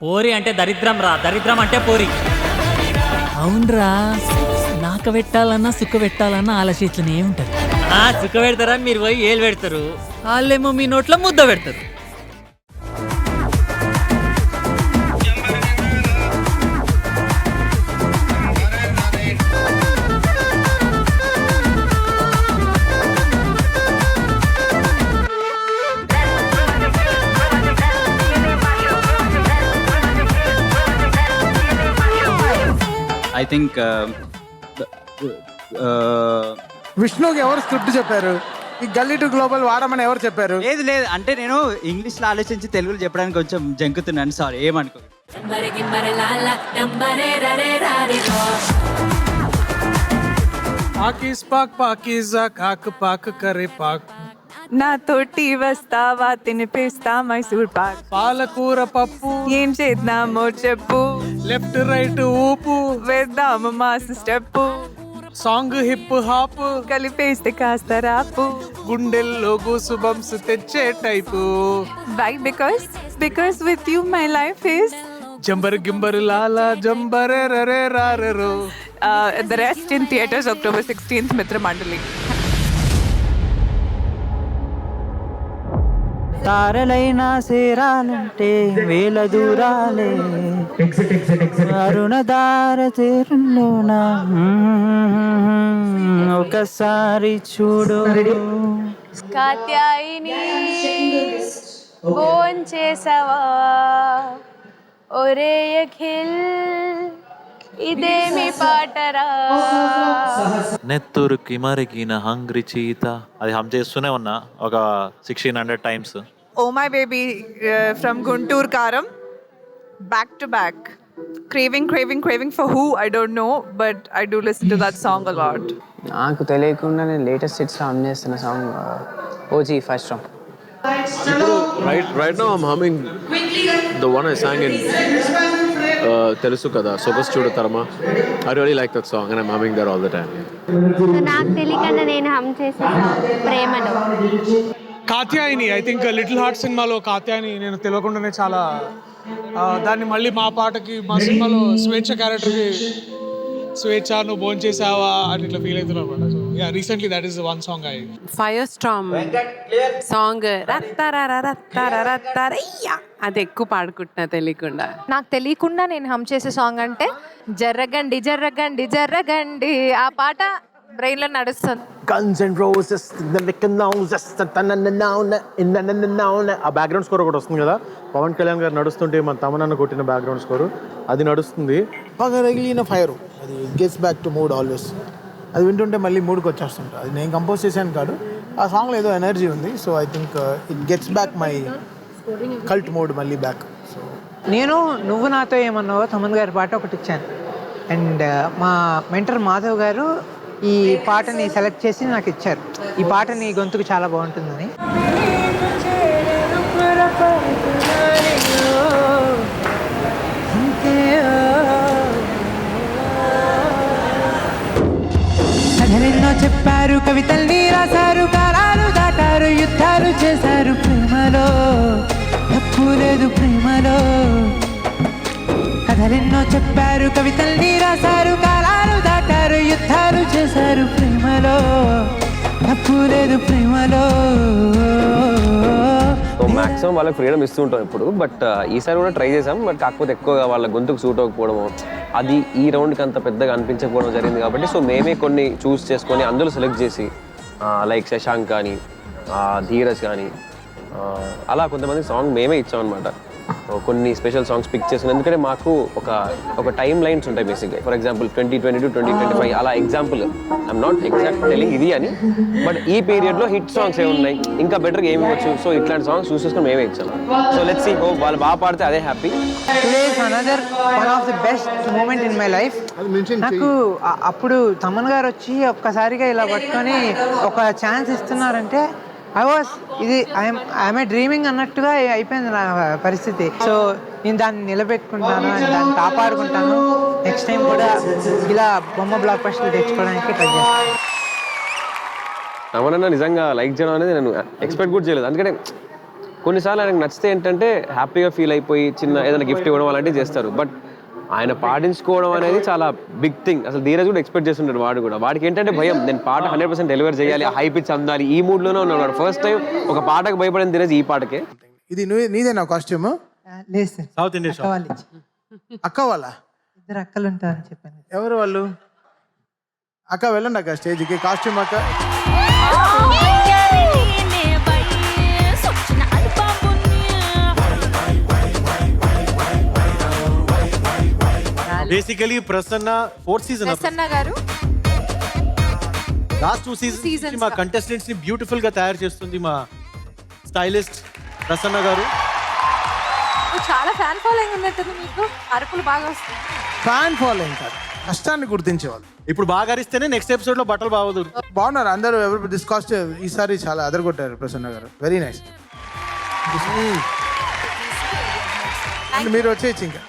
పోరి అంటే దరిద్రం రా, దరిద్రం అంటే పోరి. అవునరా, నాక పెట్టాలన్నా సుఖ పెట్టాలన్నా ఆలోచించనే ఉంటది. సుఖ పెడతారా, మీరు పోయి ఏలు పెడతారు, వాళ్ళేమో మీ నోట్లో ముద్ద పెడతారు. ఐ థింక్ విష్ణుకి ఎవరు స్క్రిప్ట్ చెప్పారు? ఈ గల్లీ టు గ్లోబల్ వాడమని ఎవరు చెప్పారు? లేదు లేదు, అంటే నేను ఇంగ్లీష్లో ఆలోచించి తెలుగులో చెప్పడానికి కొంచెం జంకుతున్నాను, సారీ, ఏమనుకో. పాకీస్ పాక్ పాకీజా కాక్ పాక్ కరే పాక్, నా తోటి వస్తావా తినిపిస్తా మైసూర్ పాక్, పాలకూర పప్పు, ఏం చేద్దామో చెప్పు, లెఫ్ట్ రైట్ ఊపు, వేద్దాము mass step, song hip hop, కలిపేస్తే కాస్త రాపు. గుండెల్లో గూసు బంప్స్ తెచ్చే type. Why? Because with you my life is జంబర్ గింబర్ లాలా జంబరే రరే రారెరో. the rest in theaters October 16th Mitra Mandali. తారలైనా సేరాలంటే వేల దూరాలే, అరుణదార తీరులోన ఒకసారి చూడు. కాత్యాయిని ఫోన్ చేసావా, ఒరే అఖిల్ ఇదేమి పాటరా. నెత్తురుకి మరిగిన హంగ్రీ చీత, అది హమ్ చేస్తూనే ఉన్నా ఒక 1600 times. Oh my baby from Guntur Karam, back to back. Craving for who I don't know, but I do listen to that song a lot. నాకు తెలియకుండా నేను లేటెస్ట్ హిట్స్ హమ్ చేస్తున్న song OG first song. Right now I'm humming the one I sang in Telusu Kada, Sogas Chudu Tarama. I really like that song and I'm humming that all the time. నాకు తెలియకుండా నేను హమ్ చేసే ప్రేమలో Katyayani, I think little heart సినిమాలో కాత్యాయిని నేను తెలియకుండానే చాలా దాన్ని మళ్ళీ మా పాటకి, మా సినిమాలో స్వేచ్ఛ క్యారెక్టర్కి స్వేచ్ఛ నువ్వు భోజనం చేసావా అని ఇట్లా ఫీల్ అవుతున్నావు అనమాట. So yeah, recently that is one song I fire Storm song అది ఎక్కువ పాడుకుంటున్నా తెలియకుండా. నాకు తెలియకుండా నేను హమ్ చేసే సాంగ్ అంటే జర్రగండి జర్రగండి జర్రగండి, ఆ పాట బ్రెయిన్ లో నడుస్తుంది. గన్స్ అండ్ రోజెస్ ఆ బ్యాక్గ్రౌండ్ స్కోర్ ఒకటి వస్తుంది కదా, పవన్ కళ్యాణ్ గారు నడుస్తుంటే మన తమనన్న కొట్టిన బ్యాక్గ్రౌండ్ స్కోర్ అది నడుస్తుంది. పగరగిలిన ఫైర్, అది gets back to mood always. అది వింటుంటే మళ్ళీ మూడ్కి వచ్చేస్తుంటా. అది నేను కంపోజ్ చేశాను కాదు, ఆ సాంగ్లో ఏదో ఎనర్జీ ఉంది. So I think it gets back my cult mode మళ్ళీ బ్యాక్. సో నేను నువ్వు నాతో ఏమన్నావో తమన్ గారి పాట ఒకటి ఇచ్చాను, అండ్ మా మెంటర్ మాధవ్ గారు ఈ పాటని సెలెక్ట్ చేసి నాకు ఇచ్చారు. ఈ పాట నీ గొంతుకు చాలా బాగుంటుందని. కథలెన్నో చెప్పారు, కవితల్ని రాశారు, కాలాలు దాటారు, యుద్ధాలు చేశారు, ప్రేమలో తప్పు లేదు ప్రేమలో. కథలెన్నో చెప్పారు, కవితల్ని రాశారు, కాలాలు దాటారు, యుద్ధాలు చేశారు, ప్రేమలో తప్పు లేదు ప్రేమలో. మాక్సిమం వాళ్ళకి ఫ్రీడమ్ ఇస్తూ ఉంటాం ఇప్పుడు, బట్ ఈసారి కూడా ట్రై చేసాం. బట్ కాకపోతే ఎక్కువగా వాళ్ళ గొంతుకు సూట్ అవ్వకపోవడము, అది ఈ రౌండ్కి అంత పెద్దగా అనిపించకపోవడం జరిగింది. కాబట్టి సో మేమే కొన్ని చూస్ చేసుకొని అందులో సెలెక్ట్ చేసి లైక్ శశాంక్ కానీ ధీరజ్ కానీ అలా కొంతమంది సాంగ్ మేమే ఇచ్చాం అనమాట. కొన్ని స్పెషల్ సాంగ్స్ పిక్ చేసుకుని, ఎందుకంటే మాకు ఒక టైం లైన్స్ ఉంటాయి బేసిక్గా. ఫర్ ఎగ్జాంపుల్ 2022 2025 అలా example, I'm not exact telling ఇది అని, బట్ ఈ పీరియడ్లో హిట్ సాంగ్స్ ఏమున్నాయి, ఇంకా బెటర్గా ఏమి ఇవ్వచ్చు, సో ఇట్లాంటి సాంగ్స్ చూస్ చేసుకుని మేమే ఇచ్చాం. సో లెట్స్ సీ, హోప్ వాళ్ళు బాగా పాడితే అదే happy. Today is another one of the best moment in my life. నాకు అప్పుడు తమన్ గారు వచ్చి ఒక్కసారిగా ఇలా పట్టుకొని ఒక ఛాన్స్ ఇస్తున్నారంటే ఐఎమ్ డ్రీమింగ్ అన్నట్టుగా అయిపోయింది నా పరిస్థితి. సో నేను దాన్ని నిలబెట్టుకుంటాను, దాన్ని కాపాడుకుంటాను. నెక్స్ట్ టైం కూడా ఇలా బొమ్మ బ్లాక్ బస్టర్లు తెచ్చుకోవడానికి ట్రై చేస్తాను. తమనన్న నిజంగా లైక్ చేయడం అనేది నేను ఎక్స్పెక్ట్ కూడా చేయలేదు. అందుకనే కొన్నిసార్లు ఆయనకు నచ్చితే ఏంటంటే హ్యాపీగా ఫీల్ అయిపోయి చిన్న ఏదైనా గిఫ్ట్ ఇవ్వడం అలాంటివి చేస్తారు. బట్ ఆయన పాటించుకోవడం అనేది చాలా బిగ్ థింగ్. అసలు ధీరజ్ కూడా ఎక్స్పెక్ట్ చేస్తుంటాడు వాడు కూడా. వాడికి ఏంటంటే భయం, నేను పాట 100% డెలివర్ చేయాలి, హై పిచ్ అందాలి, ఈ మూడ్లోనే ఉన్నాడు. ఫస్ట్ టైం ఒక పాటకు భయపడిన ధీరజ్ ఈ పాటకే. ఇది నీదేనా కాస్ట్యూమ్? లేదు సార్, సౌత్ ఇండియన్ అక్క వాళ్ళు అక్క వాళ్ళ 2 అక్కలు ఉంటారని చెప్పాను. ఎవరు వాళ్ళు? అక్క వెళ్ళండి అక్క స్టేజ్కి. కాస్ట్యూమ్ అక్క. Basically Prasanna 4th season Prasanna గారు లాస్ట్ 2 సీజన్స్ మా కంటెస్టెంట్స్ ని బ్యూటిఫుల్ గా తయారు చేస్తుంది మా స్టైలిస్ట్ ప్రసన్న గారు. చాలా ఫ్యాన్ ఫాలోయింగ్ ఉన్నట్టుంది మీకు, అరుపులు బాగా వస్తాయి. ఫ్యాన్ ఫాలోయింగ్ కాదు, కష్టాన్ని గుర్తించేవాళ్ళు. ఇప్పుడు బాగా అరిస్తేనే నెక్స్ట్ ఎపిసోడ్ లో బట్టలు బాగోదు. బాగున్నారు అందరూ. ఎవరు దిస్ కాస్ట్యూమ్ ఈసారి చాలా అదరగొట్టారు ప్రసన్న గారు. Very nice. మీరు వచ్చేయచ్చు ఇంకా.